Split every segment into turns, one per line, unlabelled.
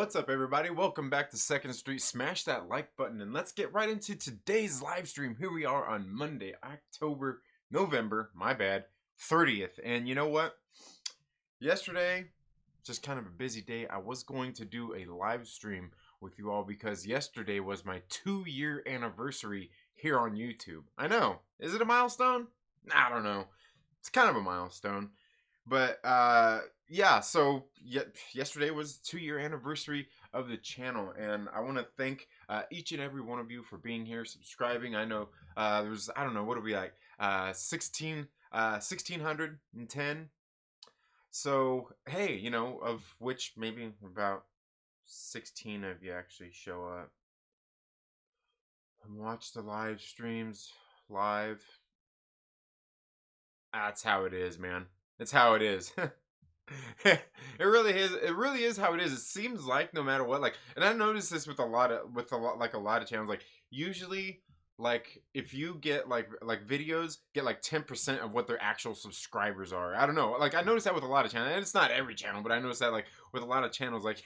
What's up, everybody? Welcome back to 2nd Street. Smash that like button and let's get right into today's live stream. Here we are on Monday, November, my bad, 30th. And you know what? Yesterday, just kind of a busy day. I was going to do a live stream with you all because yesterday was my 2-year anniversary here on YouTube. I know. Is it a milestone? I don't know. It's kind of a milestone. But yeah, so yesterday was the 2-year anniversary of the channel, and I want to thank each and every one of you for being here, subscribing. I know there's, I don't know, what are we like, 1610. So hey, you know, of which maybe about 16 of you actually show up and watch the live streams live. That's how it is, man. It's how it is. It really is. It really is how it is. It seems like no matter what, like, and I noticed this with a lot of channels. Like, usually, like, if you get like videos get like 10% of what their actual subscribers are. I don't know. Like, I noticed that with a lot of channels. And it's not every channel, but I noticed that like with a lot of channels, like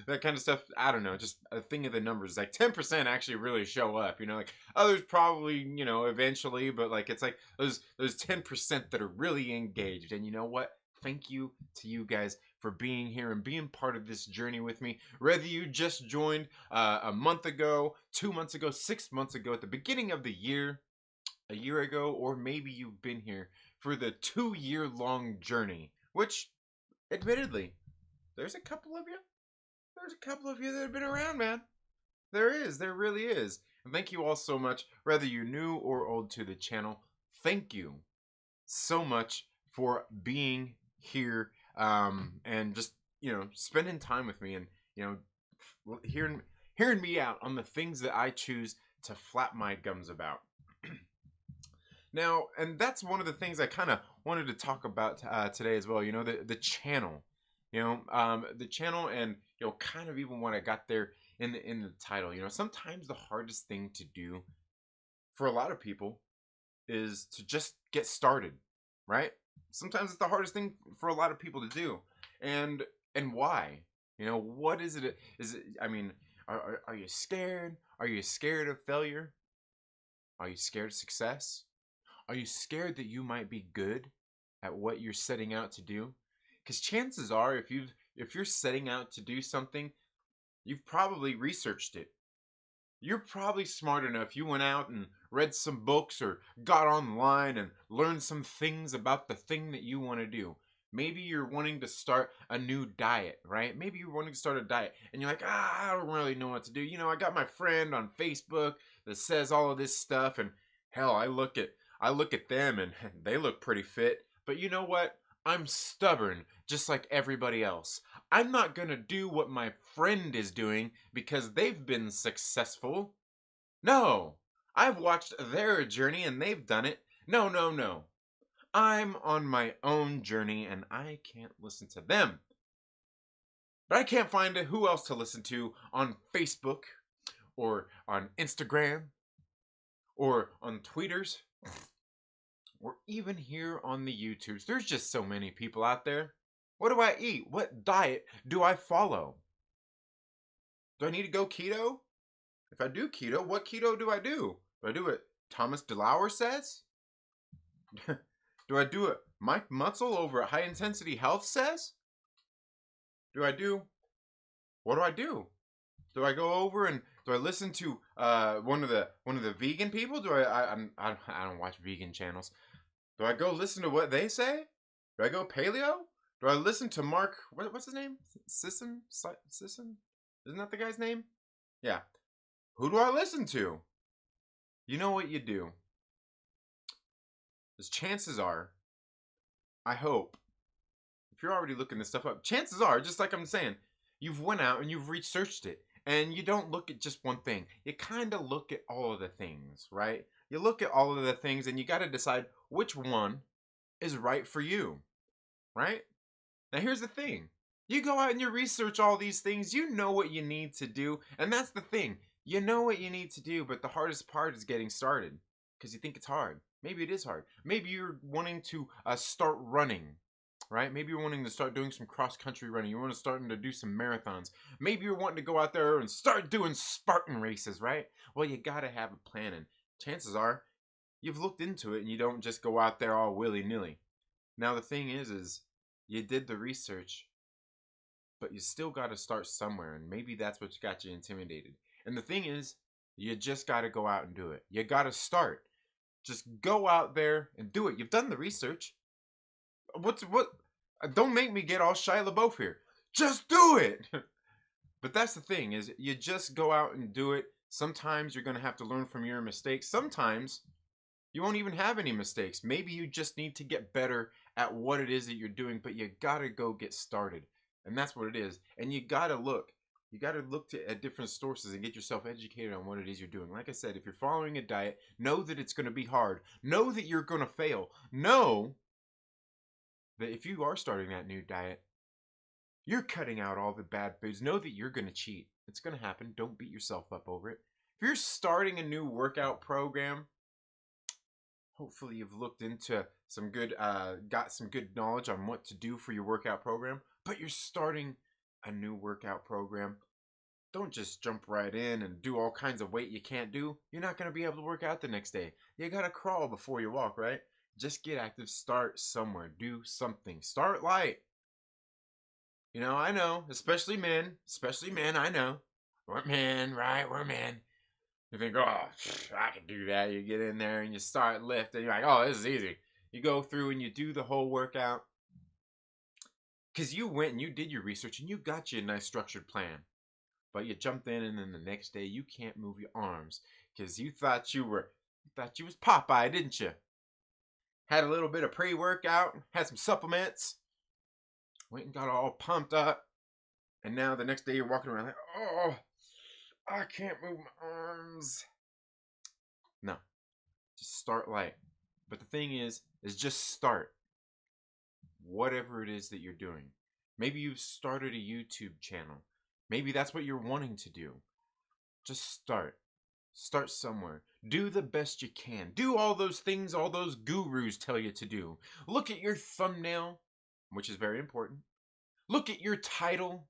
that kind of stuff. I don't know. Just a thing of the numbers. Like 10% actually really show up. You know, like others probably, you know, eventually, but like it's like those 10% that are really engaged. And you know what? Thank you to you guys for being here and being part of this journey with me. Whether you just joined a month ago, 2 months ago, 6 months ago, at the beginning of the year, a year ago, or maybe you've been here for the 2-year-long journey, which, admittedly, there's a couple of you. There's a couple of you that have been around, man. There is. There really is. And thank you all so much, whether you're new or old to the channel. Thank you so much for being here and just, you know, spending time with me and, you know, hearing me out on the things that I choose to flap my gums about. Now, and that's one of the things I kind of wanted to talk about today as well. You know, the channel, you know, the channel, and, you know, kind of even when I got there in the title, you know, sometimes the hardest thing to do for a lot of people is to just get started, right? Sometimes it's the hardest thing for a lot of people to do. And why? You know, what is it? Is it, I mean, are you scared? Are you scared of failure? Are you scared of success? Are you scared that you might be good at what you're setting out to do? Because chances are, if you're setting out to do something, you've probably researched it. You're probably smart enough. You went out and read some books or got online and learned some things about the thing that you want to do. Maybe you're wanting to start a new diet, right? Maybe you're wanting to start a diet and you're like, I don't really know what to do. You know, I got my friend on Facebook that says all of this stuff, and hell, I look at them and they look pretty fit. But you know what? I'm stubborn, just like everybody else. I'm not gonna do what my friend is doing because they've been successful. No, I've watched their journey and they've done it. No, no, no. I'm on my own journey and I can't listen to them. But I can't find who else to listen to on Facebook or on Instagram or on Tweeters or even here on the YouTubes. There's just so many people out there. What do I eat? What diet do I follow? Do I need to go keto? If I do keto, what keto do I do? Do I do what Thomas DeLauer says? Do I do what Mike Mutzel over at High Intensity Health says? What do I do? Do I go over and do I listen to one of the vegan people? I don't watch vegan channels. Do I go listen to what they say? Do I go paleo? Do I listen to Mark? What's his name? Sisson? Isn't that the guy's name? Yeah. Who do I listen to? You know what you do. Because chances are, I hope, if you're already looking this stuff up, chances are, just like I'm saying, you've went out and you've researched it. And you don't look at just one thing. You kind of look at all of the things, right? You look at all of the things and you got to decide which one is right for you, right? Now here's the thing. You go out and you research all these things. You know what you need to do. And that's the thing. You know what you need to do, but the hardest part is getting started. Because you think it's hard. Maybe it is hard. Maybe you're wanting to start running. right? Maybe you're wanting to start doing some cross-country running. You want to start to do some marathons. Maybe you're wanting to go out there and start doing Spartan races, right? Well, you got to have a plan, and chances are you've looked into it and you don't just go out there all willy-nilly. Now, the thing is you did the research, but you still got to start somewhere, and maybe that's what got you intimidated. And the thing is, you just got to go out and do it. You got to start. Just go out there and do it. You've done the research. What? Don't make me get all Shia LaBeouf here. Just do it. But that's the thing, is you just go out and do it. Sometimes you're going to have to learn from your mistakes. Sometimes you won't even have any mistakes. Maybe you just need to get better at what it is that you're doing, but you got to go get started. And that's what it is. And you got to look. You got to look at different sources and get yourself educated on what it is you're doing. Like I said, if you're following a diet, know that it's going to be hard. Know that you're going to fail. Know that if you are starting that new diet, you're cutting out all the bad foods. Know that you're going to cheat. It's going to happen. Don't beat yourself up over it. If you're starting a new workout program, hopefully you've looked into some good, got some good knowledge on what to do for your workout program. But you're starting a new workout program. Don't just jump right in and do all kinds of weight you can't do. You're not going to be able to work out the next day. You got to crawl before you walk, right? Just get active. Start somewhere. Do something. Start light. You know, I know, especially men, I know. We're men, right? We're men. You think, oh, I can do that. You get in there and you start lifting. You're like, oh, this is easy. You go through and you do the whole workout. Because you went and you did your research and you got you a nice structured plan. But you jumped in and then the next day you can't move your arms. Because you thought you was Popeye, didn't you? Had a little bit of pre-workout, had some supplements. Went and got all pumped up. And now the next day you're walking around like, oh, I can't move my arms. No. Just start light. But the thing is just start. Whatever it is that you're doing. Maybe you've started a YouTube channel. Maybe that's what you're wanting to do. Just start. Start somewhere. Do the best you can. Do all those things all those gurus tell you to do. Look at your thumbnail, which is very important. Look at your title,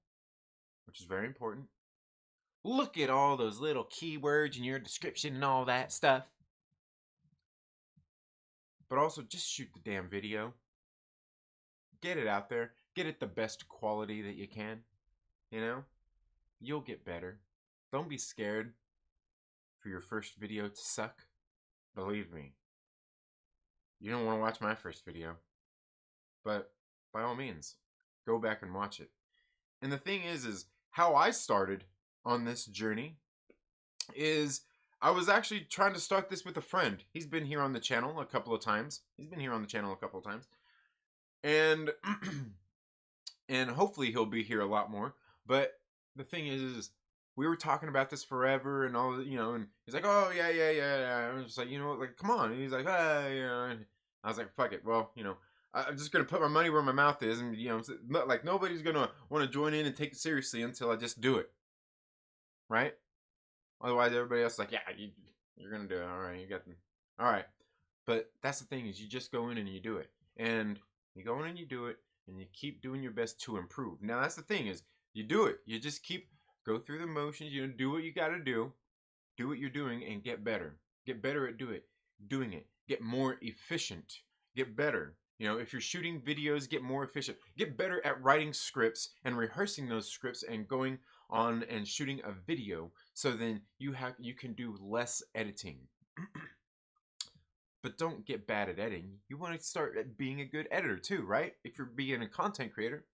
which is very important. Look at all those little keywords in your description and all that stuff. But also just shoot the damn video. Get it out there. Get it the best quality that you can. You know? You'll get better. Don't be scared for your first video to suck. Believe me. You don't want to watch my first video. But by all means, go back and watch it. And the thing is how I started on this journey is I was actually trying to start this with a friend. He's been here on the channel a couple of times. And and hopefully he'll be here a lot more. But the thing is we were talking about this forever and all, you know, and he's like, oh, yeah. I was just like, you know, like, come on. And he's like, yeah. I was like, fuck it. Well, you know, I'm just going to put my money where my mouth is. And, you know, like nobody's going to want to join in and take it seriously until I just do it. Right? Otherwise, everybody else is like, yeah, you're going to do it. All right, you got them. All right. But that's the thing is you just go in and you do it. And you go in and you do it. And you keep doing your best to improve. Now, that's the thing is you do it. You just go through the motions. You know, do what you got to do. Do what you're doing and get better. Get better at doing it. Get more efficient. Get better. You know, if you're shooting videos, get more efficient. Get better at writing scripts and rehearsing those scripts and going on and shooting a video so then you can do less editing. But don't get bad at editing. You want to start at being a good editor too, right? If you're being a content creator,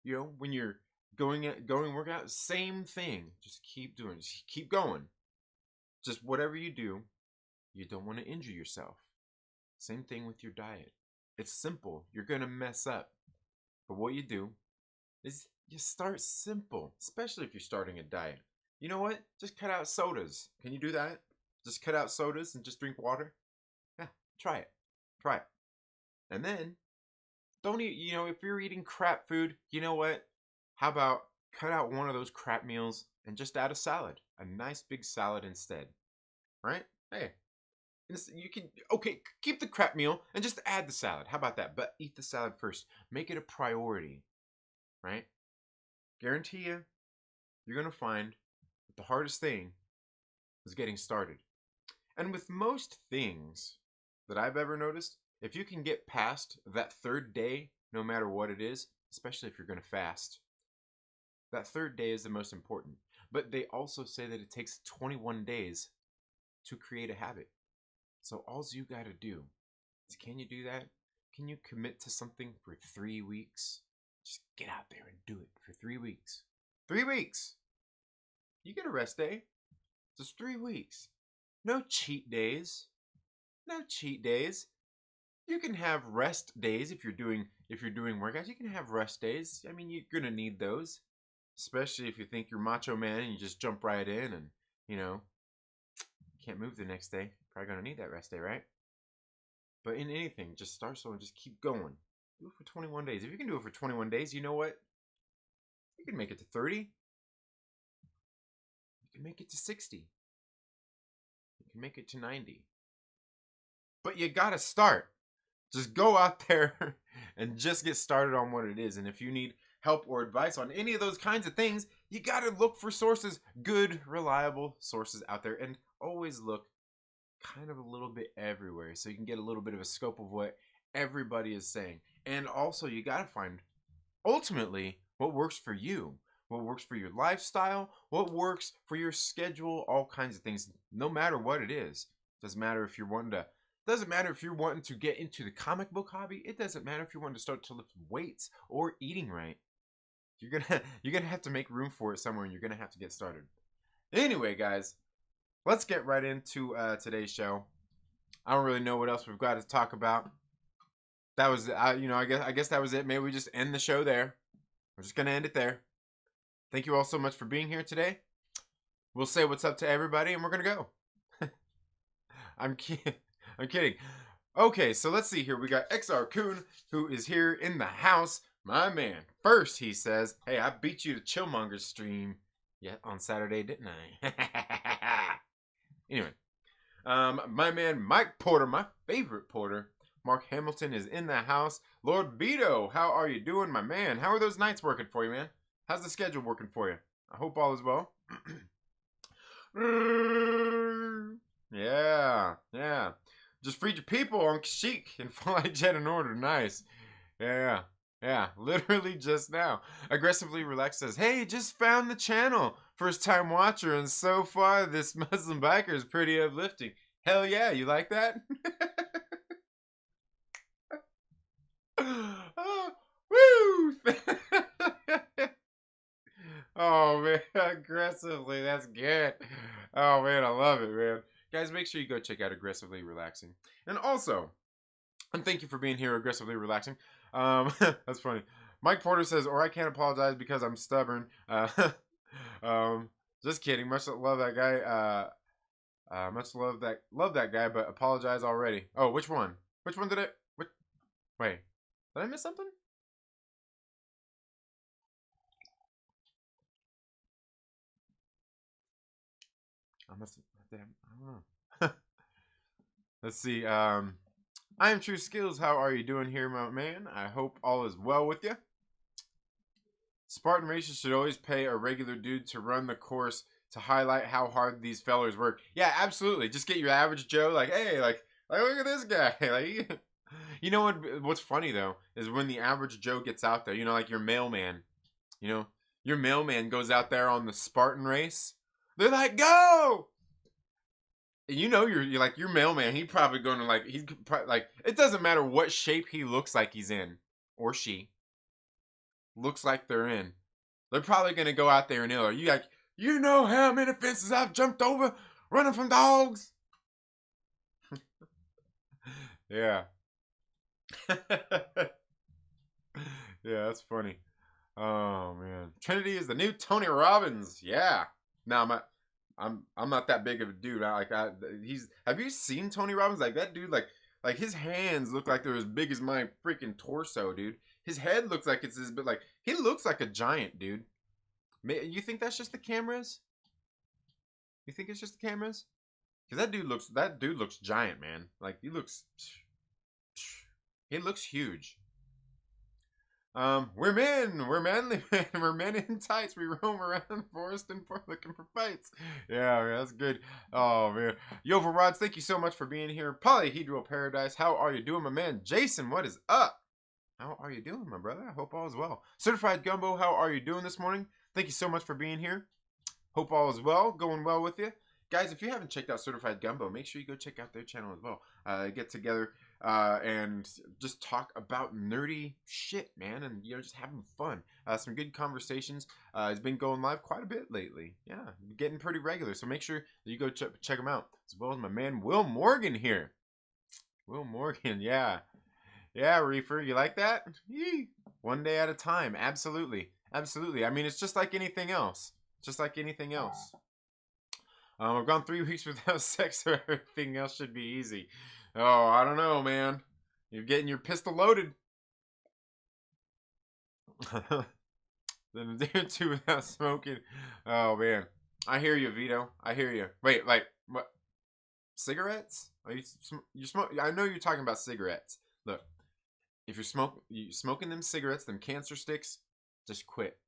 you know, when you're going workout, same thing. Just keep doing it. Just keep going. Just whatever you do, you don't want to injure yourself. Same thing with your diet. It's simple. You're going to mess up. But what you do is you start simple, especially if you're starting a diet. You know what? Just cut out sodas. Can you do that? Just cut out sodas and just drink water? Yeah, try it. And then, don't eat, you know, if you're eating crap food, you know what? How about cut out one of those crap meals and just add a salad. A nice big salad instead. Right? Hey, You can, okay, keep the crap meal and just add the salad. How about that? But eat the salad first. Make it a priority, right? Guarantee you, you're going to find that the hardest thing is getting started. And with most things that I've ever noticed, if you can get past that third day, no matter what it is, especially if you're going to fast, that third day is the most important. But they also say that it takes 21 days to create a habit. So all you got to do is, can you do that? Can you commit to something for 3 weeks? Just get out there and do it for 3 weeks. 3 weeks. You get a rest day. Just 3 weeks. No cheat days. No cheat days. You can have rest days if you're doing workouts. You can have rest days. I mean, you're gonna need those, especially if you think you're Macho Man and you just jump right in and can't move the next day. Probably gonna need that rest day, right? But in anything, just start slow and just keep going. Do it for 21 days. If you can do it for 21 days, you know what? You can make it to 30. You can make it to 60. You can make it to 90. But you gotta start. Just go out there and just get started on what it is. And if you need help or advice on any of those kinds of things, you gotta look for sources, good, reliable sources out there, and always look kind of a little bit everywhere so you can get a little bit of a scope of what everybody is saying. And also, you gotta find ultimately what works for you, what works for your lifestyle, what works for your schedule, all kinds of things, no matter what it is. Doesn't matter if you're wanting to get into the comic book hobby. It doesn't matter if you want to start to lift weights or eating right. You're gonna have to make room for it somewhere, and you're gonna have to get started. Anyway, guys, let's get right into today's show. I don't really know what else we've got to talk about. That was, I guess that was it. Maybe we just end the show there. We're just gonna end it there. Thank you all so much for being here today. We'll say what's up to everybody, and we're gonna go. I'm kidding. Okay, so let's see here. We got XR Coon, who is here in the house. My man. First, he says, hey, I beat you to Chillmonger's stream on Saturday, didn't I? Anyway, my man Mike Porter, my favorite Porter. Mark Hamilton is in the house. Lord Veedo, how are you doing, my man? How are those nights working for you, man? How's the schedule working for you? I hope all is well. Yeah. Just freed your people on Kashyyyk and fly jet in order. Nice. Yeah. Literally just now. Aggressively Relaxed says, hey, just found the channel. First time watcher, and so far this Muslim biker is pretty uplifting. Hell yeah, you like that? Oh, woo! Oh man, aggressively, that's good. Oh man, I love it, man. Guys, make sure you go check out Aggressively Relaxing. And also, and thank you for being here, Aggressively Relaxing. That's funny. Mike Porter says, or I can't apologize because I'm stubborn. Just kidding. Much love that guy. Much love that guy, but apologize already. Oh, which one? Which one did I? Wait, did I miss something? I don't know. Let's see. I am True Skills. How are you doing here, my man? I hope all is well with you. Spartan races should always pay a regular dude to run the course to highlight how hard these fellers work. Yeah, absolutely. Just get your average Joe, like, hey, like look at this guy. Like, you know what's funny though is when the average Joe gets out there. You know, like your mailman. You know, your mailman goes out there on the Spartan race. They're like, go! You know, you're like your mailman. He's probably going to it doesn't matter what shape he looks like he's in, or she looks like they're in. They're probably going to go out there and you like, you know how many fences I've jumped over running from dogs? Yeah. Yeah, that's funny. Oh man, Trinity is the new Tony Robbins. Yeah. Now I'm not that big of a dude. Have you seen Tony Robbins? Like that dude, like his hands look like they're as big as my freaking torso, dude. His head looks like it's as big. Like he looks like a giant, dude. You think that's just the cameras? You think it's just the cameras? Cause that dude looks giant, man. Like he looks huge. We're men. We're manly men. We're men in tights. We roam around the forest and looking for fights. Yeah, man, that's good. Oh, man. Yova Rodz, thank you so much for being here. Polyhedral Paradise, how are you doing, my man? Jason, what is up? How are you doing, my brother? I hope all is well. Certified Gumbo, how are you doing this morning? Thank you so much for being here. Hope all is well. Going well with you. Guys, if you haven't checked out Certified Gumbo, make sure you go check out their channel as well. Get together and just talk about nerdy shit, man, and just having fun. Some good conversations. It's been going live quite a bit lately. Yeah, getting pretty regular. So make sure that you go check them out, as well as my man Will Morgan here. Will Morgan, yeah, Reefer, you like that? Yee. One day at a time, absolutely, absolutely. I mean, it's just like anything else. Just like anything else. I've gone 3 weeks without sex, so everything else should be easy. Oh, I don't know, man. You're getting your pistol loaded. Then a day or two without smoking. Oh, man. I hear you, Veedo. I hear you. Wait, like, what? Cigarettes? Are you smoke? I know you're talking about cigarettes. Look, if you're smoking them cigarettes, them cancer sticks, just quit.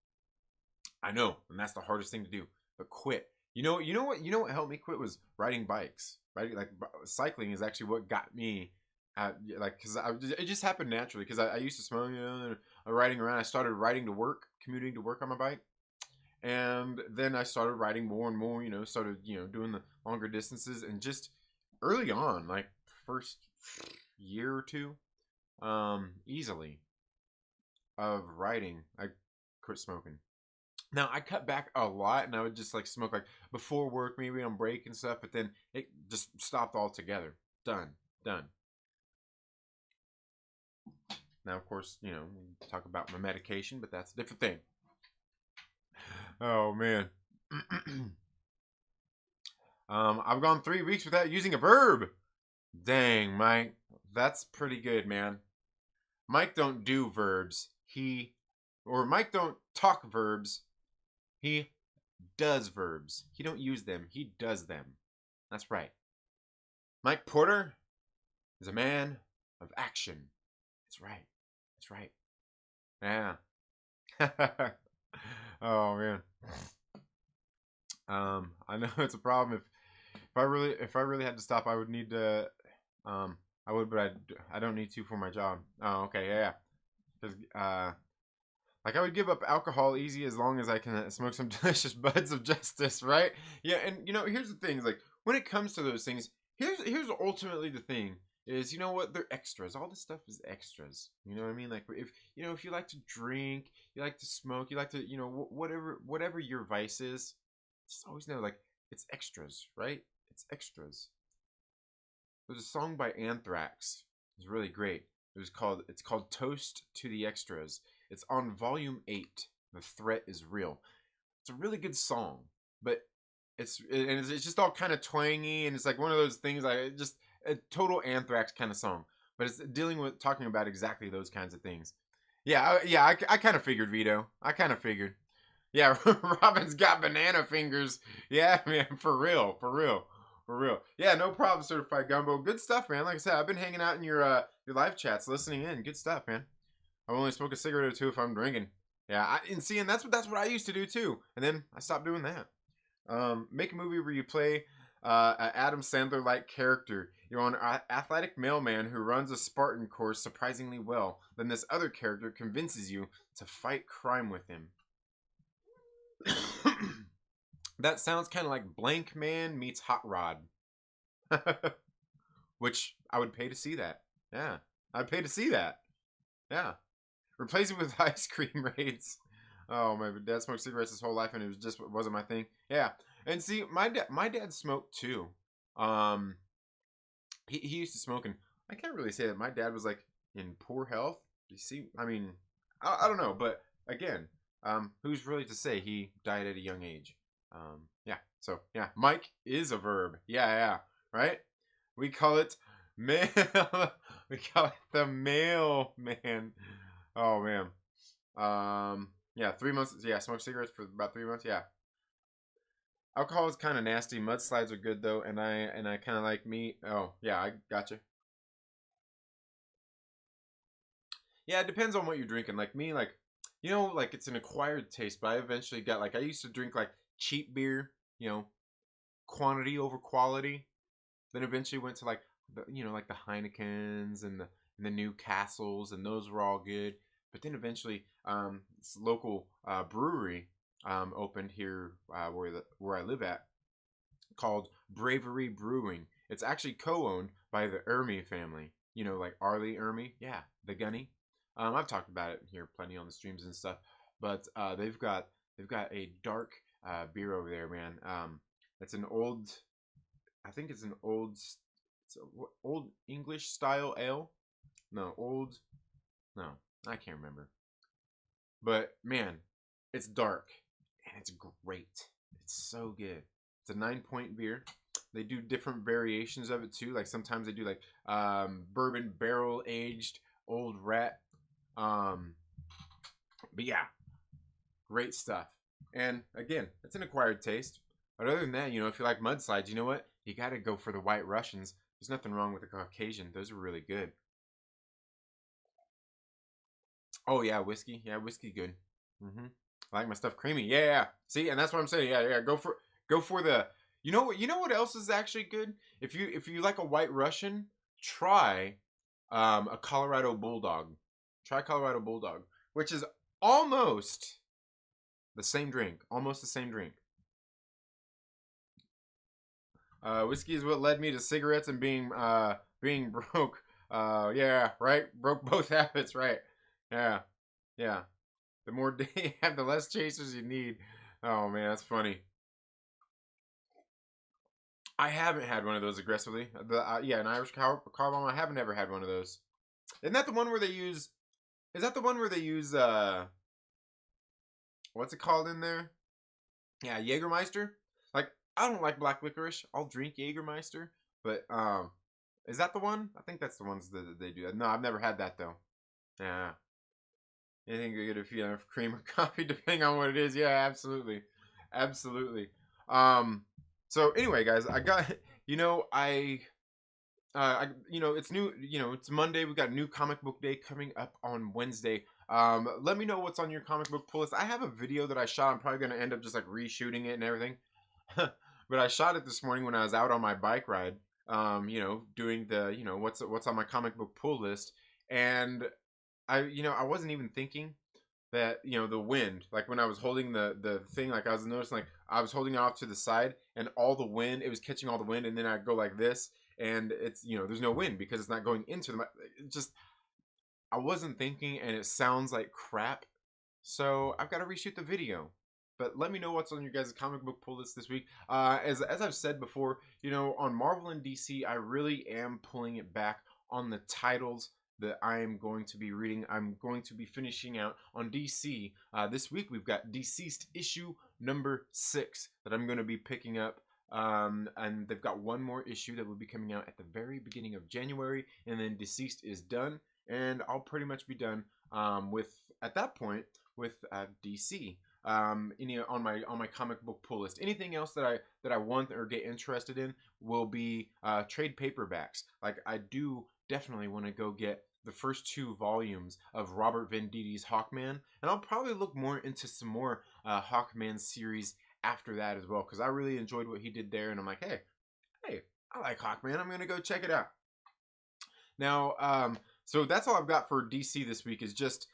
I know, and that's the hardest thing to do. But quit. You know what helped me quit was riding bikes. Right, like cycling is actually what got me because it just happened naturally. Because I used to smoke, riding around. I started riding to work, commuting to work on my bike, and then I started riding more and more. Started doing the longer distances, and just early on, like first year or two, easily of riding, I quit smoking. Now, I cut back a lot, and I would just, like, smoke, like, before work, maybe on break and stuff, but then it just stopped altogether. Done. Now, of course, we talk about my medication, but that's a different thing. Oh, man. I've gone 3 weeks without using a verb. Dang, Mike. That's pretty good, man. Mike don't do verbs. Mike don't talk verbs. He does verbs. He don't use them. He does them. That's right. Mike Porter is a man of action. That's right. That's right. Yeah. Oh man. I know it's a problem. If I really had to stop, I would need to. I would, but I don't need to for my job. Oh, okay, yeah. Because like, I would give up alcohol easy as long as I can smoke some delicious buds of justice, right? Yeah, and here's the thing: is like when it comes to those things, here's ultimately the thing: is what, they're extras. All this stuff is extras. You know what I mean? Like if you like to drink, you like to smoke, you like to whatever your vice is, just always know, like, it's extras, right? It's extras. There's a song by Anthrax. It's really great. It's called "Toast to the Extras." It's on volume 8. The Threat is Real. It's a really good song, but it's just all kind of twangy, and it's like one of those things, like just a total Anthrax kind of song, but it's talking about exactly those kinds of things. Yeah, I kind of figured, Veedo. I kind of figured. Yeah, Robin's got banana fingers. Yeah, man, for real. Yeah, no problem, Certified Gumbo. Good stuff, man. Like I said, I've been hanging out in your live chats, listening in. Good stuff, man. I only smoke a cigarette or two if I'm drinking. Yeah, and that's what I used to do too. And then I stopped doing that. Make a movie where you play an Adam Sandler-like character. You're an athletic mailman who runs a Spartan course surprisingly well. Then this other character convinces you to fight crime with him. That sounds kind of like Blank Man meets Hot Rod. Which I would pay to see that. Yeah, I'd pay to see that. Yeah. Replace it with ice cream raids. Oh, my dad smoked cigarettes his whole life, and it wasn't my thing. Yeah, and see, my dad smoked too. He used to smoke, and I can't really say that my dad was like in poor health. You see, I mean, I don't know, but again, who's really to say? He died at a young age. Yeah. So yeah, Mike is a verb. Yeah, right. We call it mail. We call it the mailman. Oh man. Yeah, 3 months. Yeah, smoked cigarettes for about 3 months. Yeah. Alcohol is kind of nasty. Mudslides are good though, and I kind of like meat. Oh yeah, I gotcha. Yeah, it depends on what you're drinking. Like me, like like it's an acquired taste. But I eventually got like I used to drink like cheap beer, quantity over quality. Then eventually went to like like the Heinekens and the Newcastles, and those were all good. But then eventually, this local brewery opened here where I live at, called Bravery Brewing. It's actually co-owned by the Ermy family. Like Arlie Ermy, yeah, the Gunny. I've talked about it here plenty on the streams and stuff. But they've got a dark beer over there, man. It's an old, I think it's an old, old English style ale. No, old. No, I can't remember. But man, it's dark and it's great. It's so good. It's a 9-point beer. They do different variations of it too. Like sometimes they do like bourbon barrel aged old rat. Um, but yeah, great stuff. And again, it's an acquired taste. But other than that, if you like mudslides, you know what? You got to go for the White Russians. There's nothing wrong with the Caucasian. Those are really good. Oh yeah, whiskey. Yeah, whiskey good. Mm-hmm. I like my stuff creamy. Yeah, yeah. See, and that's what I'm saying. Yeah, yeah. Go for the. You know what else is actually good? If you like a White Russian, try a Colorado Bulldog. Try Colorado Bulldog, which is almost the same drink. Almost the same drink. Whiskey is what led me to cigarettes and being broke. Yeah, right. Broke both habits. Right. Yeah, yeah. The more day you have, the less chasers you need. Oh man, that's funny. I haven't had one of those aggressively. Yeah, an Irish car bomb. I haven't ever had one of those. Isn't that the one where they use? Is that the one where they use? What's it called in there? Yeah, Jägermeister. Like I don't like black licorice. I'll drink Jägermeister, but is that the one? I think that's the ones that they do. No, I've never had that though. Yeah. Anything good if you have cream or coffee, depending on what it is. Yeah, absolutely, absolutely. So anyway, guys, I got it's new. It's Monday. We got new comic book day coming up on Wednesday. Let me know what's on your comic book pull list. I have a video that I shot. I'm probably gonna end up just like reshooting it and everything. But I shot it this morning when I was out on my bike ride. Doing the what's on my comic book pull list, and I wasn't even thinking that the wind, like when I was holding the thing, like I was noticing like I was holding it off to the side and all the wind, it was catching all the wind, and then I'd go like this and it's there's no wind because it's not going into the it just I wasn't thinking, and it sounds like crap, so I've got to reshoot the video. But let me know what's on your guys' comic book pull list this week. As I've said before, on Marvel and DC, I really am pulling it back on the titles that I am going to be reading. I'm going to be finishing out on DC. This week we've got Deceased issue number 6 that I'm going to be picking up. And they've got one more issue that will be coming out at the very beginning of January, and then Deceased is done, and I'll pretty much be done with at that point with DC. On my comic book pull list. Anything else that I want or get interested in will be trade paperbacks. Like I do definitely want to go get the first 2 volumes of Robert Venditti's Hawkman, and I'll probably look more into some more Hawkman series after that as well, because I really enjoyed what he did there, and I'm like, hey, I like Hawkman. I'm gonna go check it out. Now, so that's all I've got for DC this week. Is just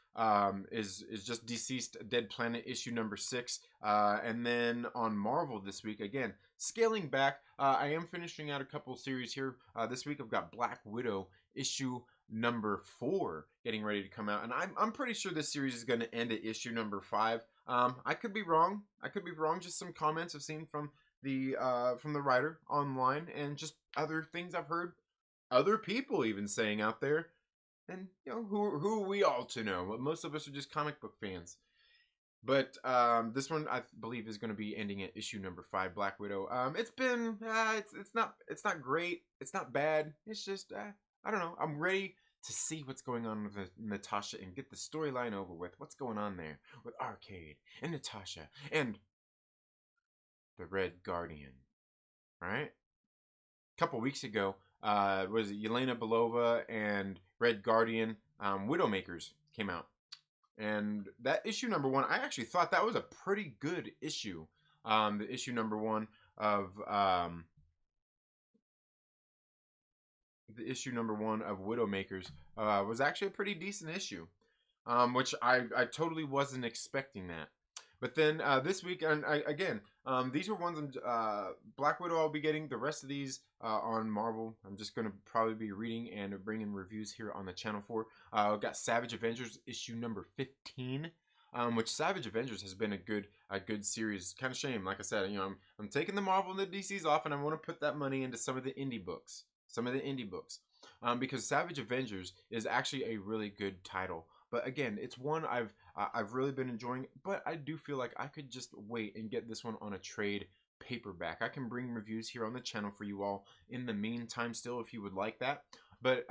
just Deceased Dead Planet issue number 6, and then on Marvel this week again, scaling back. I am finishing out a couple series here. This week I've got Black Widow issue number 4 getting ready to come out, and I'm pretty sure this series is going to end at issue number 5. I could be wrong. Just some comments I've seen from the writer online, and just other things I've heard other people even saying out there. And who are we all to know? Most of us are just comic book fans. But this one I believe is going to be ending at issue number 5, Black Widow. It's been it's not great. It's not bad. It's just I don't know. I'm ready to see what's going on with Natasha and get the storyline over with. What's going on there with Arcade and Natasha and the Red Guardian. All right. A couple weeks ago, was it Yelena Belova and Red Guardian Widowmakers came out. And that issue number 1, I actually thought that was a pretty good issue. The issue number 1 of Widowmakers was actually a pretty decent issue, which I totally wasn't expecting that. But then this week, and again, these were ones Black Widow I'll be getting. The rest of these on Marvel, I'm just going to probably be reading and bringing reviews here on the channel for. I've got Savage Avengers issue number 15, which Savage Avengers has been a good series. Kind of shame, like I said, you know, I'm taking the Marvel and the DCs off, and I want to put that money into some of the indie books. Because Savage Avengers is actually a really good title. But again, it's one I've really been enjoying, but I do feel like I could just wait and get this one on a trade paperback. I can bring reviews here on the channel for you all in the meantime still if you would like that. But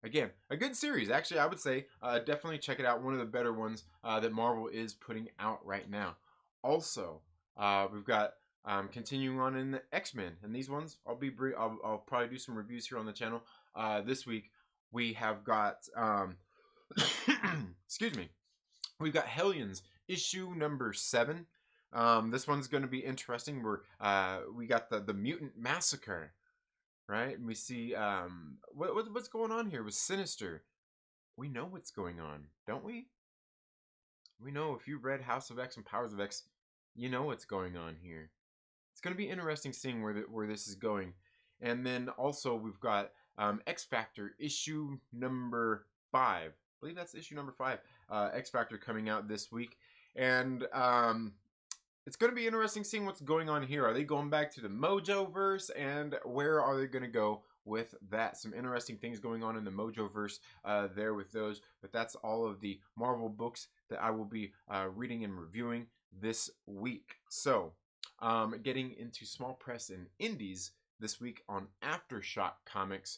again, a good series. Actually, I would say definitely check it out. One of the better ones that Marvel is putting out right now. Also, we've got continuing on in the X-Men, and these ones I'll probably do some reviews here on the channel. This week we have got excuse me, we've got Hellions issue number 7. This one's going to be interesting. We got the Mutant Massacre, right? And we see what's going on here with Sinister. We know what's going on, don't we? We know if you read House of X and Powers of X, you know what's going on here. It's going to be interesting seeing where this is going. And then also we've got X Factor issue number 5. I believe that's issue number 5. X Factor coming out this week. And it's going to be interesting seeing what's going on here. Are they going back to the Mojo verse? And where are they going to go with that? Some interesting things going on in the Mojo verse there with those. But that's all of the Marvel books that I will be reading and reviewing this week. So, getting into small press and indies this week on Aftershock Comics.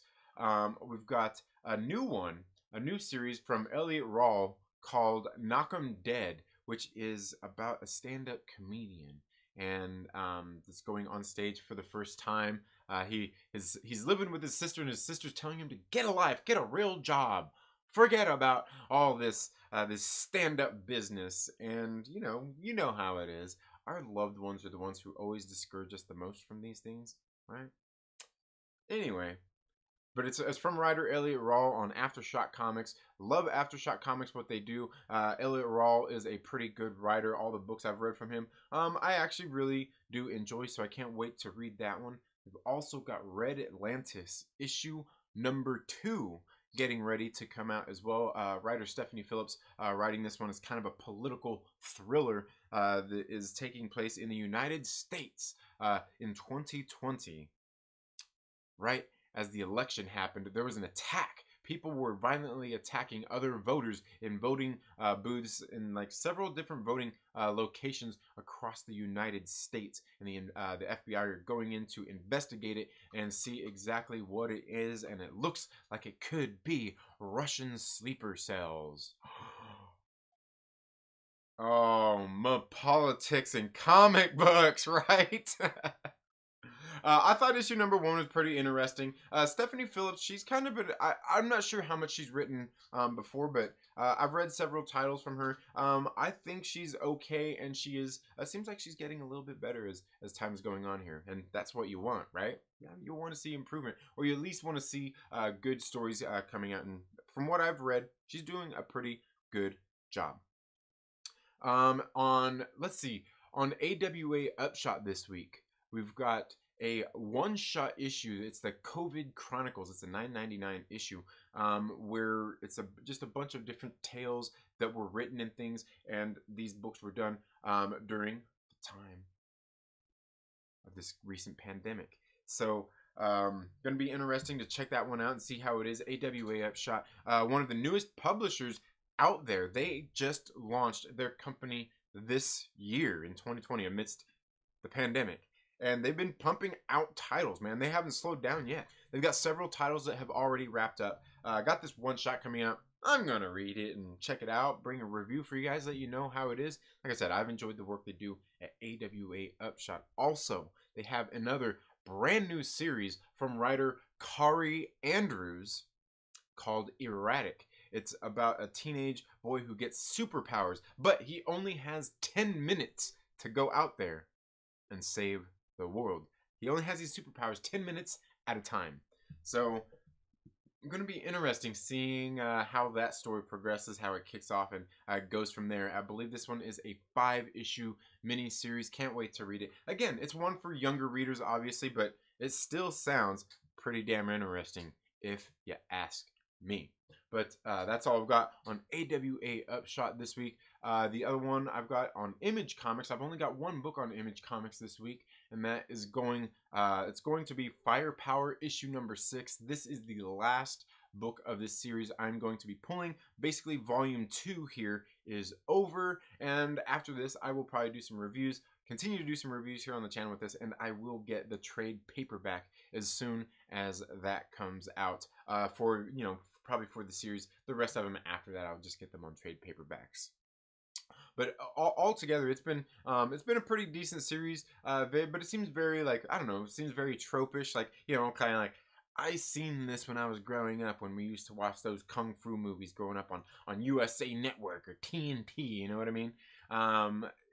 We've got a new series from Elliot Rawl called Knock 'em Dead, which is about a stand-up comedian, and it's going on stage for the first time. He's living with his sister, and his sister's telling him to get a life, get a real job, forget about all this stand-up business. And you know how it is. Our loved ones are the ones who always discourage us the most from these things, right? Anyway. But it's from writer Elliot Rawl on Aftershock Comics. Love Aftershock Comics, what they do. Elliot Rawl is a pretty good writer. All the books I've read from him, I actually really do enjoy, so I can't wait to read that one. We've also got Red Atlantis, issue number 2, getting ready to come out as well. Writer Stephanie Phillips writing this one is kind of a political thriller that is taking place in the United States in 2020. Right? As the election happened, there was an attack. People were violently attacking other voters in voting booths in like several different voting locations across the United States. And the FBI are going in to investigate it and see exactly what it is. And it looks like it could be Russian sleeper cells. Oh, politics and comic books, right? I thought issue number 1 was pretty interesting. Stephanie Phillips, she's kind of I'm not sure how much she's written before, but I've read several titles from her. I think she's okay, and she is. Seems like she's getting a little bit better as time's going on here, and that's what you want, right? Yeah, you want to see improvement, or you at least want to see good stories coming out. And from what I've read, she's doing a pretty good job. Let's see, on AWA Upshot this week, we've got a one-shot issue. It's the COVID Chronicles. It's a $9.99 issue where it's just a bunch of different tales that were written and things, and these books were done during the time of this recent pandemic. So going to be interesting to check that one out and see how it is. AWA Upshot, one of the newest publishers out there. They just launched their company this year in 2020 amidst the pandemic. And they've been pumping out titles, man. They haven't slowed down yet. They've got several titles that have already wrapped up. Got this one shot coming out I'm going to read it and check it out, bring a review for you guys, let you know how it is. Like I said, I've enjoyed the work they do at AWA Upshot. Also, they have another brand new series from writer Kari Andrews called Erratic. It's about a teenage boy who gets superpowers, but he only has 10 minutes to go out there and save the world. He only has these superpowers 10 minutes at a time. So going to be interesting seeing how that story progresses, how it kicks off, and goes from there. I believe this one is a 5-issue mini-series. Can't wait to read it. Again, it's one for younger readers, obviously, but it still sounds pretty damn interesting, if you ask me. But that's all I've got on AWA Upshot this week. The other one I've got on Image Comics. I've only got one book on Image Comics this week, and that is it's going to be Firepower issue number 6. This is the last book of this series I'm going to be pulling. Basically, volume 2 here is over, and after this, I will probably do some reviews. Continue to do some reviews here on the channel with this, and I will get the trade paperback as soon as that comes out. For probably for the series. The rest of them after that, I'll just get them on trade paperbacks. But all together, it's been a pretty decent series. But it seems very, like, I don't know, it seems very tropish. Like, kind of like, I seen this when I was growing up, when we used to watch those kung fu movies growing up on USA Network or TNT. You know what I mean?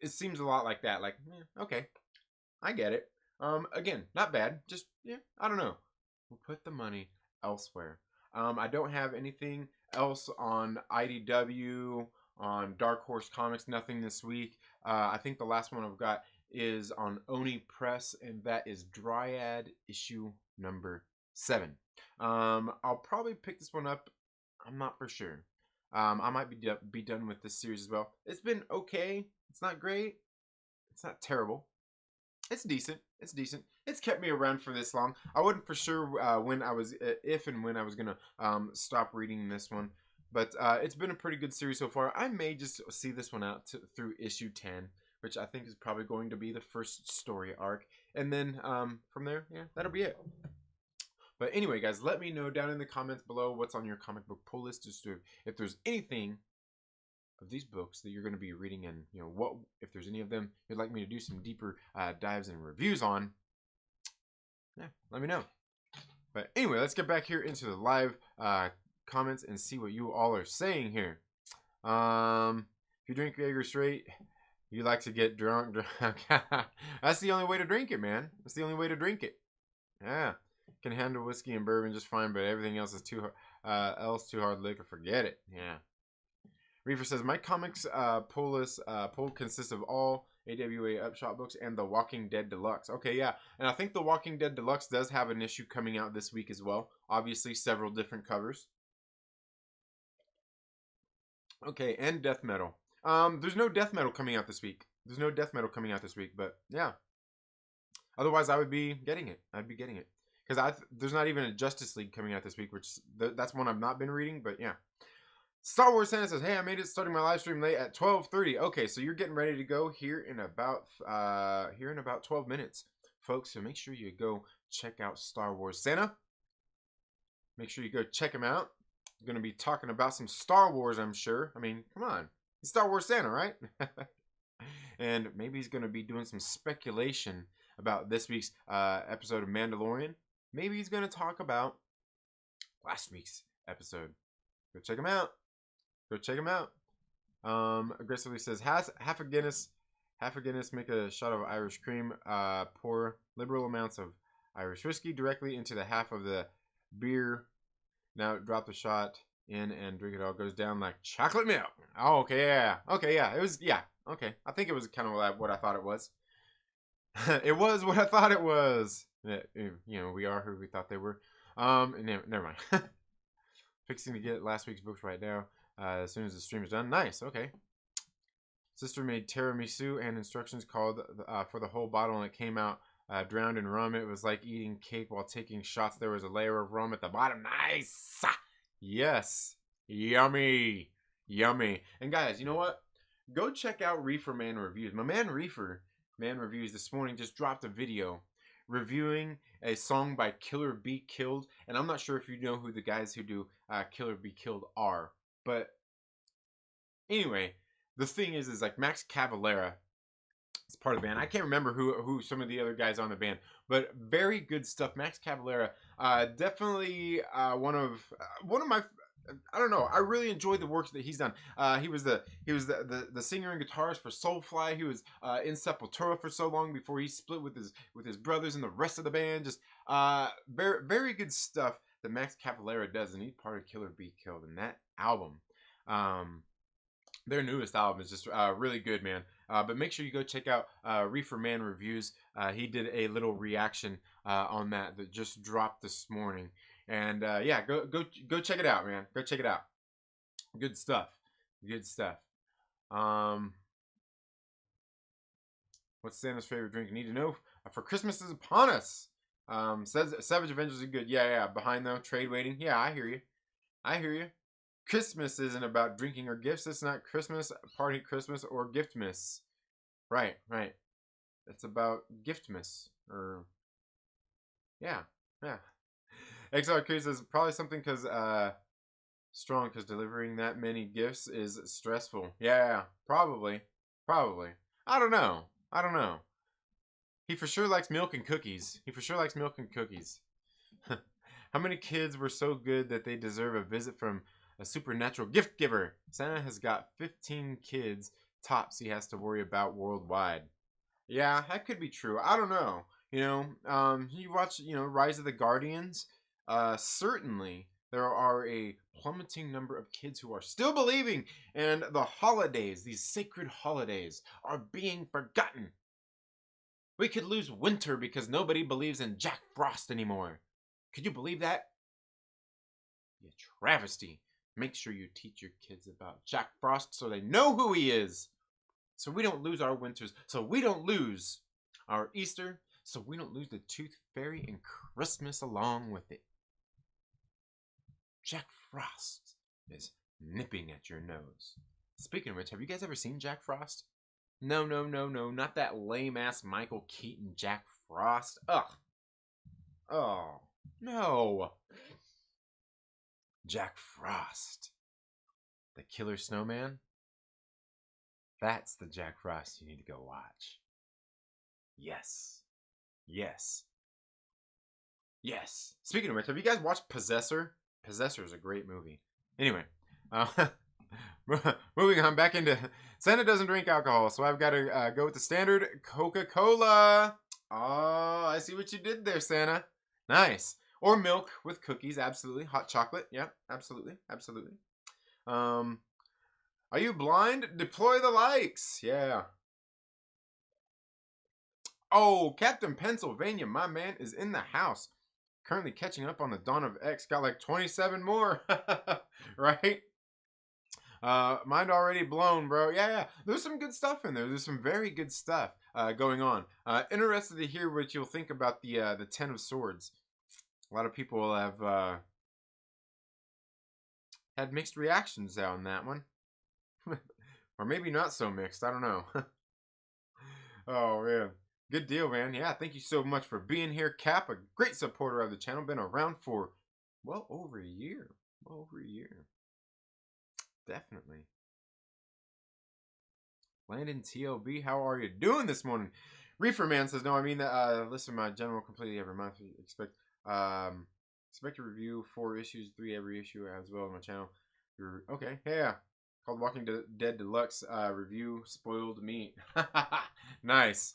It seems a lot like that. Like, okay, I get it. Again, not bad. Just I don't know. We'll put the money elsewhere. I don't have anything else on IDW, on Dark Horse Comics, nothing this week. I think the last one I've got is on Oni Press, and that is Dryad issue number 7. I'll probably pick this one up. I'm not for sure. I might be done with this series as well. It's been okay. It's not great. It's not terrible. It's decent. It's decent. It's kept me around for this long. I wasn't for sure if and when I was gonna stop reading this one, but it's been a pretty good series so far. I may just see this one out through issue 10, which I think is probably going to be the first story arc, and then from there, that'll be it. But anyway, guys, let me know down in the comments below what's on your comic book pull list, just if there's anything of these books that you're going to be reading, and what if there's any of them you'd like me to do some deeper dives and reviews on. Let me know. But anyway, let's get back here into the live comments and see what you all are saying here. If you drink Jaeger straight, you like to get drunk. That's the only way to drink it, man. That's the only way to drink it. Yeah, can handle whiskey and bourbon just fine, but everything else is too hard liquor. Forget it. Yeah. Reefer says, my comics pull consists of all AWA Upshot books and The Walking Dead Deluxe. Okay, yeah. And I think The Walking Dead Deluxe does have an issue coming out this week as well. Obviously, several different covers. Okay, and Death Metal. There's no Death Metal coming out this week. But yeah. Otherwise, I would be getting it. Because there's not even a Justice League coming out this week, which that's one I've not been reading, but yeah. Star Wars Santa says, hey, I made it starting my live stream late at 12:30. Okay, so you're getting ready to go here in about 12 minutes, folks. So make sure you go check out Star Wars Santa. Make sure you go check him out. We're going to be talking about some Star Wars, I'm sure. I mean, come on. He's Star Wars Santa, right? And maybe he's going to be doing some speculation about this week's episode of Mandalorian. Maybe he's going to talk about last week's episode. Go check him out. Aggressively says, half a Guinness, make a shot of Irish cream. Pour liberal amounts of Irish whiskey directly into the half of the beer. Now drop the shot in and drink it all. Goes down like chocolate milk. Oh, okay, yeah. It was, okay. I think it was kind of what I thought it was. It was what I thought it was. We are who we thought they were. Never mind. Fixing to get last week's books right now. As soon as the stream is done. Nice, okay. Sister made tiramisu and instructions called for the whole bottle, and it came out drowned in rum. It was like eating cake while taking shots. There was a layer of rum at the bottom. Nice. Yes. Yummy. And guys, you know what? Go check out ReeferMan Reviews. My man ReeferMan Reviews this morning just dropped a video reviewing a song by Killer Be Killed, and I'm not sure if you know who the guys who do Killer Be Killed are, But anyway, the thing is like Max Cavalera is part of the band. I can't remember who some of the other guys on the band, but very good stuff. Max Cavalera, definitely one of my. I don't know. I really enjoyed the work that he's done. He was the singer and guitarist for Soulfly. He was in Sepultura for so long before he split with his brothers and the rest of the band. Just very good stuff that Max Cavalera does, and he's part of Killer Be Killed. And that album, their newest album, is just really good, man. But make sure you go check out ReeferMan Reviews. He did a little reaction on that just dropped this morning. And yeah, go check it out, man. Go check it out. Good stuff. Good stuff. What's Santa's favorite drink? You need to know for Christmas is upon us. Says Savage Avengers are good. Yeah. Behind though, trade waiting. Yeah, I hear you. I hear you. Christmas isn't about drinking or gifts. It's not Christmas, party Christmas, or giftmas. Right. It's about giftmas. Or yeah. XR Cruz says probably something because strong because delivering that many gifts is stressful. Yeah, probably. I don't know. He for sure likes milk and cookies. How many kids were so good that they deserve a visit from a supernatural gift giver? Santa has got 15 kids tops he has to worry about worldwide. Yeah, that could be true. I don't know. You watch, Rise of the Guardians. Certainly there are a plummeting number of kids who are still believing, and the holidays, these sacred holidays, are being forgotten. We could lose winter because nobody believes in Jack Frost anymore. Could you believe that? Yeah, travesty. Make sure you teach your kids about Jack Frost so they know who he is. So we don't lose our winters. So we don't lose our Easter. So we don't lose the Tooth Fairy and Christmas along with it. Jack Frost is nipping at your nose. Speaking of which, have you guys ever seen Jack Frost? No. Not that lame-ass Michael Keaton Jack Frost. Ugh. Oh, no. Jack Frost. The Killer Snowman? That's the Jack Frost you need to go watch. Yes. Speaking of which, have you guys watched Possessor? Possessor is a great movie. Anyway, moving on back into Santa doesn't drink alcohol, so I've got to go with the standard Coca-Cola. Oh, I see what you did there, Santa. Nice. Or milk with cookies, absolutely. Hot chocolate, yeah, absolutely. Are you blind? Deploy the likes, yeah. Oh, Captain Pennsylvania, my man, is in the house. Currently catching up on the Dawn of X. Got like 27 more. Right? Mind already blown, bro. Yeah. There's some good stuff in there. There's some very good stuff going on. Interested to hear what you'll think about the Ten of Swords. A lot of people have had mixed reactions on that one. Or maybe not so mixed. I don't know. Oh, man. Good deal, man. Yeah, thank you so much for being here, Cap. A great supporter of the channel. Been around for, well, over a year. Definitely. Landon TLB, how are you doing this morning? ReeferMan says, no, I mean that listen my general completely every month. Expect to review 4 issues, 3 every issue as well on my channel. Okay, yeah. Called Walking Dead Deluxe review spoiled meat. Nice.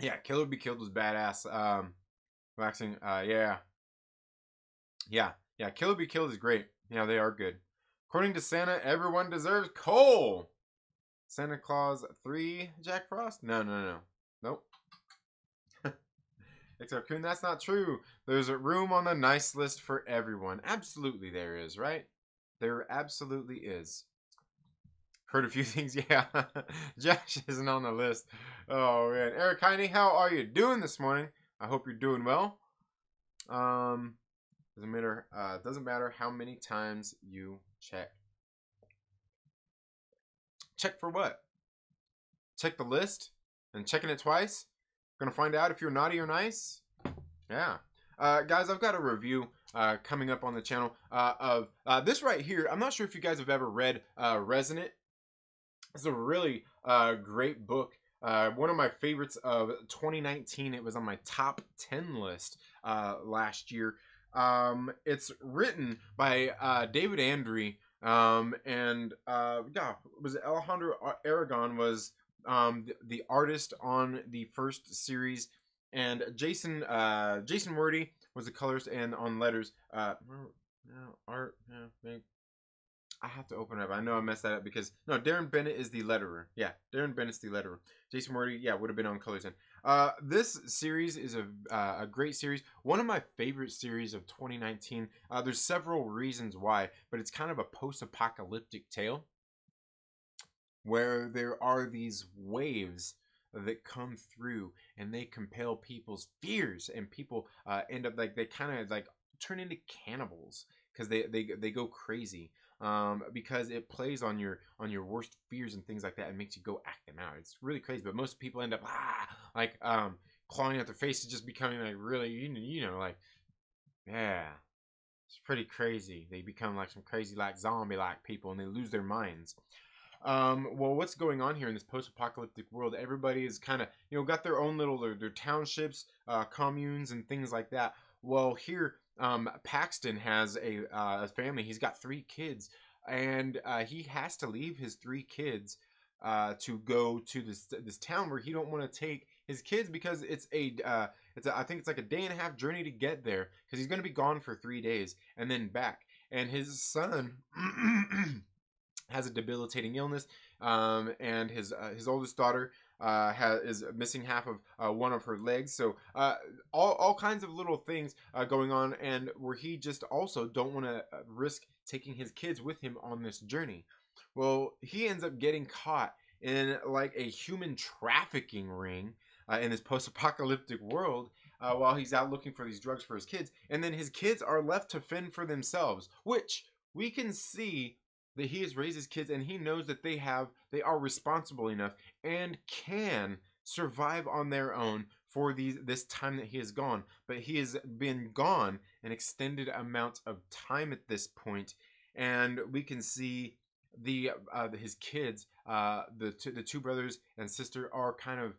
Yeah, Killer Be Killed was badass. Waxing, yeah, Killer Be Killed is great. Yeah, they are good. According to Santa, everyone deserves coal. Santa Claus 3, Jack Frost? No. Nope. Except Coon, that's not true. There's a room on the nice list for everyone. Absolutely there is, right? There absolutely is. Heard a few things, yeah. Josh isn't on the list. Oh, man. Eric Heine, how are you doing this morning? I hope you're doing well. Doesn't matter how many times you check. Check for what? Check the list? And checking it twice? Gonna find out if you're naughty or nice? Yeah. Guys, I've got a review coming up on the channel of this right here. I'm not sure if you guys have ever read Resonant. It's a really great book. One of my favorites of 2019. It was on my top 10 list last year. It's written by David Andre, and yeah, was Alejandro Aragon was the artist on the first series, and Jason Wordy was the colorist and on letters. Art. I have to open it up. I know I messed that up because no, Darren Bennett is the letterer. Yeah, Darren Bennett's the letterer. Jason Wordy, yeah, would have been on colors then. This series is a great series. One of my favorite series of 2019. There's several reasons why, but it's kind of a post-apocalyptic tale where there are these waves that come through and they compel people's fears, and people end up like they kind of like turn into cannibals because they go crazy. Because it plays on your worst fears and things like that and makes you go act them out. It's really crazy, but most people end up like clawing at their faces, just becoming like really, you know, like, yeah, it's pretty crazy. They become like some crazy like zombie like people, and they lose their minds. Well, what's going on here in this post-apocalyptic world? Everybody is kind of, you know, got their own little their townships, communes, and things like that. Well, here Paxton has a family. He's got 3 kids, and he has to leave his 3 kids to go to this town where he don't want to take his kids because it's I think it's like a day and a half journey to get there because he's going to be gone for 3 days and then back. And his son has a debilitating illness, and his oldest daughter is missing half of one of her legs. So all kinds of little things going on, and where he just also don't want to risk taking his kids with him on this journey. Well, he ends up getting caught in like a human trafficking ring in this post-apocalyptic world while he's out looking for these drugs for his kids, and then his kids are left to fend for themselves, which we can see that he has raised his kids, and he knows that they are responsible enough and can survive on their own for this time that he is gone. But he has been gone an extended amount of time at this point, and we can see his kids, the 2 brothers and sister, are kind of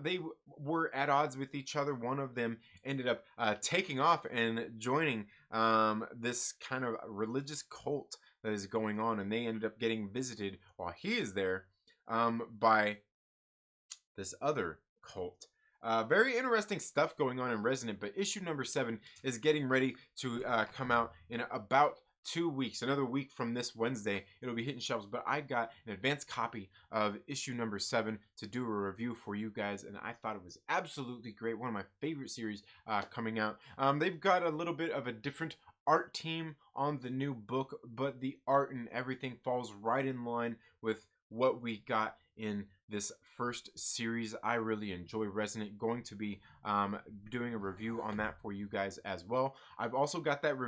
they were at odds with each other. One of them ended up taking off and joining this kind of religious cult that is going on, and they ended up getting visited while he is there by this other cult. Very interesting stuff going on in Resonant, but issue number 7 is getting ready to come out in about 2 weeks. Another week from this Wednesday, it'll be hitting shelves, but I got an advanced copy of issue number 7 to do a review for you guys, and I thought it was absolutely great. One of my favorite series coming out. They've got a little bit of a different art team on the new book, but the art and everything falls right in line with what we got in this first series. I really enjoy Resonant. Going to be doing a review on that for you guys as well. I've also got that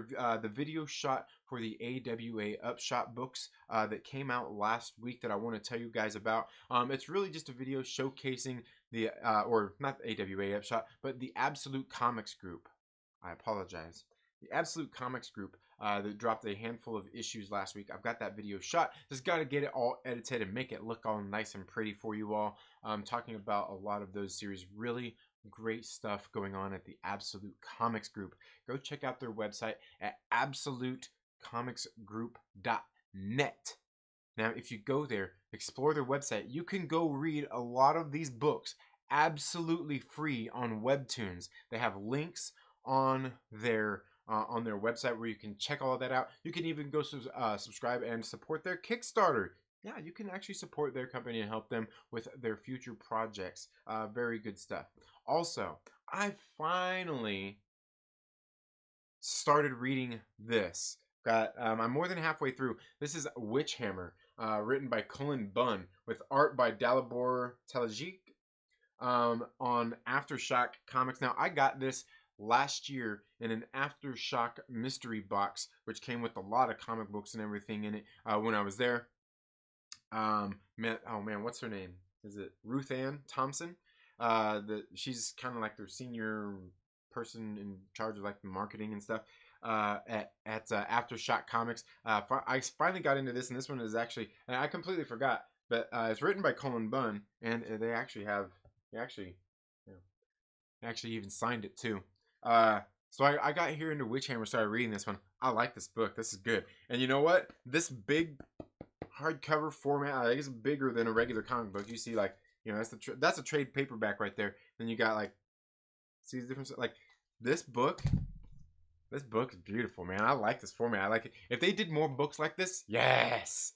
the video shot for the AWA Upshot books that came out last week that I want to tell you guys about. It's really just a video showcasing the or not the AWA Upshot, but the Absolute Comics group. I apologize. The Absolute Comics group that dropped a handful of issues last week. I've got that video shot. Just got to get it all edited and make it look all nice and pretty for you all. I'm talking about a lot of those series. Really great stuff going on at the Absolute Comics group. Go check out their website at absolutecomicsgroup.net. Now, if you go there, explore their website, you can go read a lot of these books absolutely free on Webtoons. They have links on their website where you can check all of that out. You can even go subscribe and support their Kickstarter. Yeah, you can actually support their company and help them with their future projects. Very good stuff. Also, I finally started reading this. I'm more than halfway through. This is Witchhammer, written by Cullen Bunn with art by Dalibor Telajik on Aftershock Comics. Now, I got this last year in an Aftershock mystery box, which came with a lot of comic books and everything in it when I was there. Oh man, what's her name? Is it Ruth Ann Thompson? She's kind of like their senior person in charge of like the marketing and stuff. at Aftershock Comics. I finally got into this, and this one is actually, and I completely forgot, but it's written by Cullen Bunn, and they actually even signed it too. So I got here into Witchhammer, started reading this one. I like this book. This is good. And you know what? This big hardcover format, I think it's bigger than a regular comic book. You see, like, you know, that's a trade paperback right there. Then you got, like, see the difference? Like, this book is beautiful, man. I like this format. I like it. If they did more books like this, yes,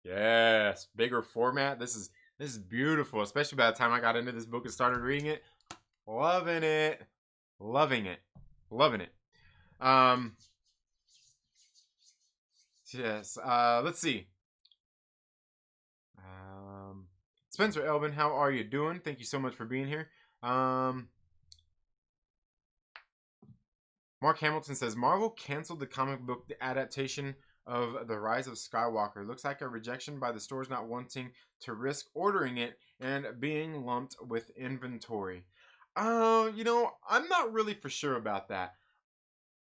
bigger format. This is beautiful. Especially by the time I got into this book and started reading it, loving it. Yes. Let's see. Spencer Elvin, how are you doing? Thank you so much for being here. Mark Hamilton says Marvel canceled the comic book adaptation of The Rise of Skywalker. Looks like a rejection by the stores not wanting to risk ordering it and being lumped with inventory. You know, I'm not really for sure about that.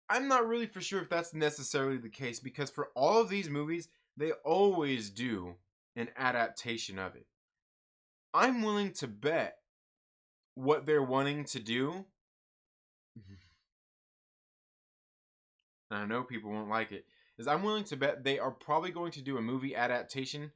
I'm not really for sure if that's necessarily the case, because for all of these movies, they always do an adaptation of it. I'm willing to bet what they're wanting to do. I know people won't like it. Is I'm willing to bet they are probably going to do a movie adaptation,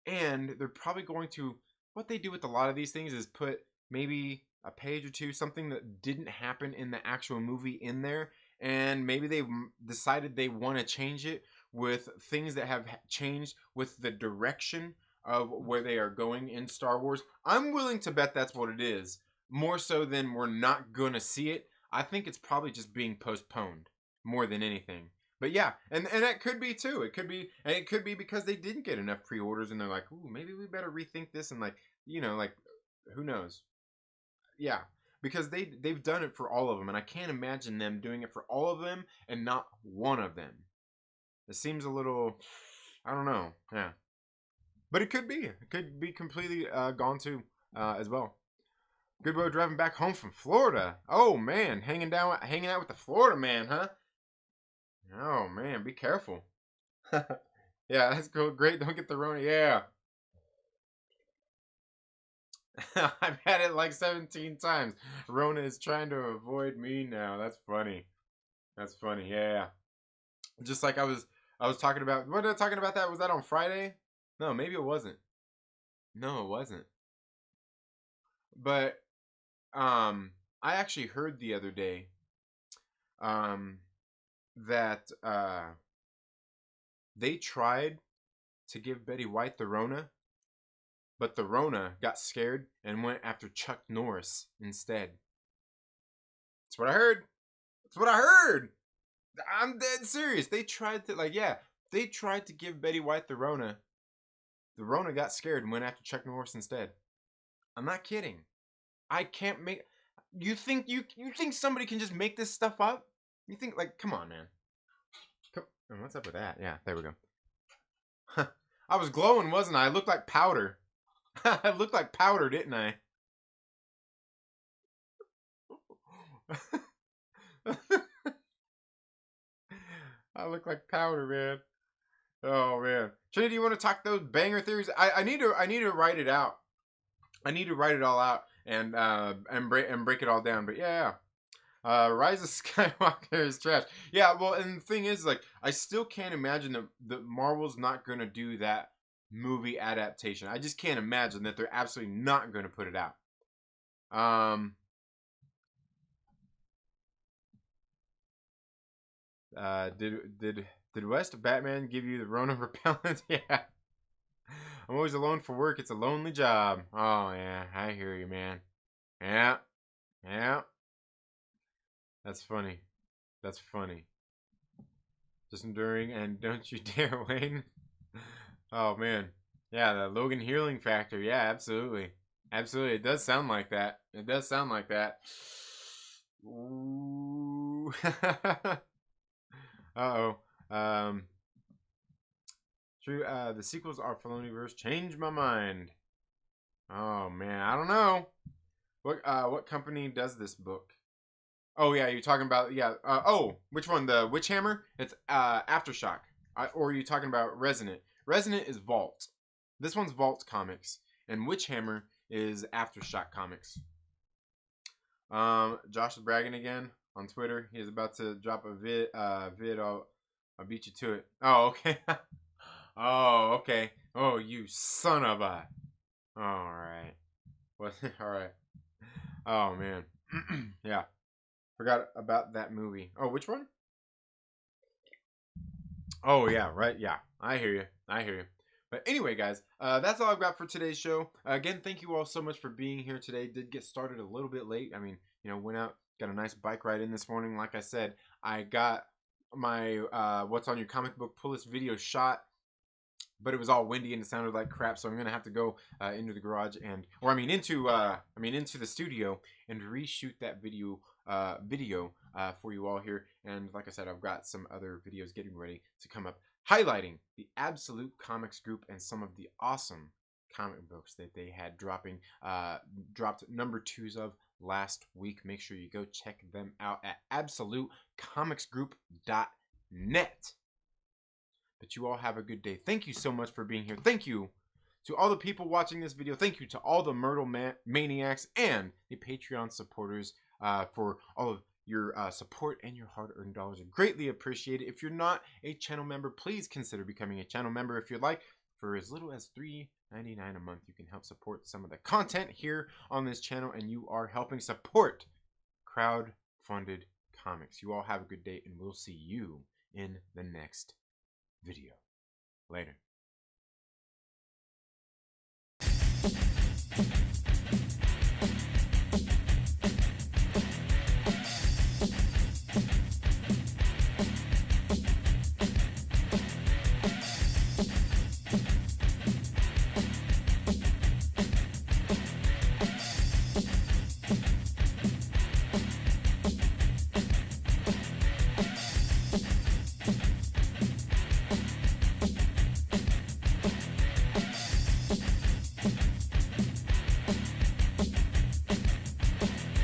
and they're probably going to, what they do with a lot of these things is put maybe a page or two, something that didn't happen in the actual movie in there, and maybe they decided they want to change it with things that have changed with the direction of where they are going in Star Wars. I'm willing to bet that's what it is, more so than we're not gonna see it. I think it's probably just being postponed more than anything. But yeah, and that could be too. It could be because they didn't get enough pre-orders and they're like, ooh, maybe we better rethink this, and, like, you know, like, who knows? Yeah, because they've done it for all of them, and I can't imagine them doing it for all of them and not one of them. It seems a little, I don't know. Yeah, but it could be. It could be completely gone too as well. Good boy driving back home from Florida. Oh man, hanging out with the Florida man, huh? Oh man, be careful. Yeah, that's cool. Great. Don't get the Rona. Yeah. I've had it like 17 times. Rona is trying to avoid me now. That's funny. That's funny. Yeah. Just like I was talking about, what was I talking about that? Was that on Friday? No, maybe it wasn't. No, it wasn't. But I actually heard the other day that they tried to give Betty White the Rona, but the Rona got scared and went after Chuck Norris instead. That's what I heard. That's what I heard. I'm dead serious. They tried to, like, yeah, they tried to give Betty White the Rona. The Rona got scared and went after Chuck Norris instead. I'm not kidding. I can't make. You think somebody can just make this stuff up? You think, like, come on, man. What's up with that? Yeah, there we go. I was glowing, wasn't I? I looked like powder. I looked like powder, didn't I? I look like powder, man. Oh man, Trinity, do you want to talk those banger theories? I need to write it out. I need to write it all out and break it all down. But yeah. Rise of Skywalker is trash. Yeah, well, and the thing is, like, I still can't imagine that Marvel's not gonna do that movie adaptation. I just can't imagine that they're absolutely not gonna put it out. Did West Batman give you the Rona repellent? Yeah. I'm always alone for work. It's a lonely job. Oh yeah, I hear you, man. Yeah. Yeah. That's funny. That's funny. Just enduring and don't you dare, Wayne. Oh man. Yeah, the Logan healing factor. Yeah, absolutely. Absolutely. It does sound like that. It does sound like that. Ooh. Uh-oh. True, the sequels are Filoniverse. Change my mind. Oh man, I don't know. What company does this book? Oh yeah, you're talking about yeah. Oh, which one? The Witchhammer? It's Aftershock. Or are you talking about Resonant? Resonant is Vault. This one's Vault Comics, and Witchhammer is Aftershock Comics. Josh is bragging again on Twitter. He's about to drop a vid. I'll beat you to it. Oh okay. Oh okay. Oh you son of a. All right. What? All right. Oh man. Yeah. Forgot about that movie. Oh, which one? Oh yeah, right. Yeah, I hear you. I hear you. But anyway, guys, that's all I've got for today's show. Again, thank you all so much for being here today. Did get started a little bit late. I mean, went out, got a nice bike ride in this morning. Like I said, I got my what's on your comic book pull list video shot, but it was all windy and it sounded like crap. So I'm gonna have to go into the garage into the studio and reshoot that video for you all here. And like I said, I've got some other videos getting ready to come up highlighting the Absolute Comics group and some of the awesome comic books that they had dropped number 2s of last week. Make sure you go check them out at absolutecomicsgroup.net. But you all have a good day. Thank you so much for being here. Thank you to all the people watching this video. Thank you to all the Myrtle Maniacs and the Patreon supporters for all of your support and your hard-earned dollars. I greatly appreciate it. If you're not a channel member, please consider becoming a channel member if you'd like. For as little as $3.99 a month, you can help support some of the content here on this channel, and you are helping support crowd-funded comics. You all have a good day, and we'll see you in the next video. Later.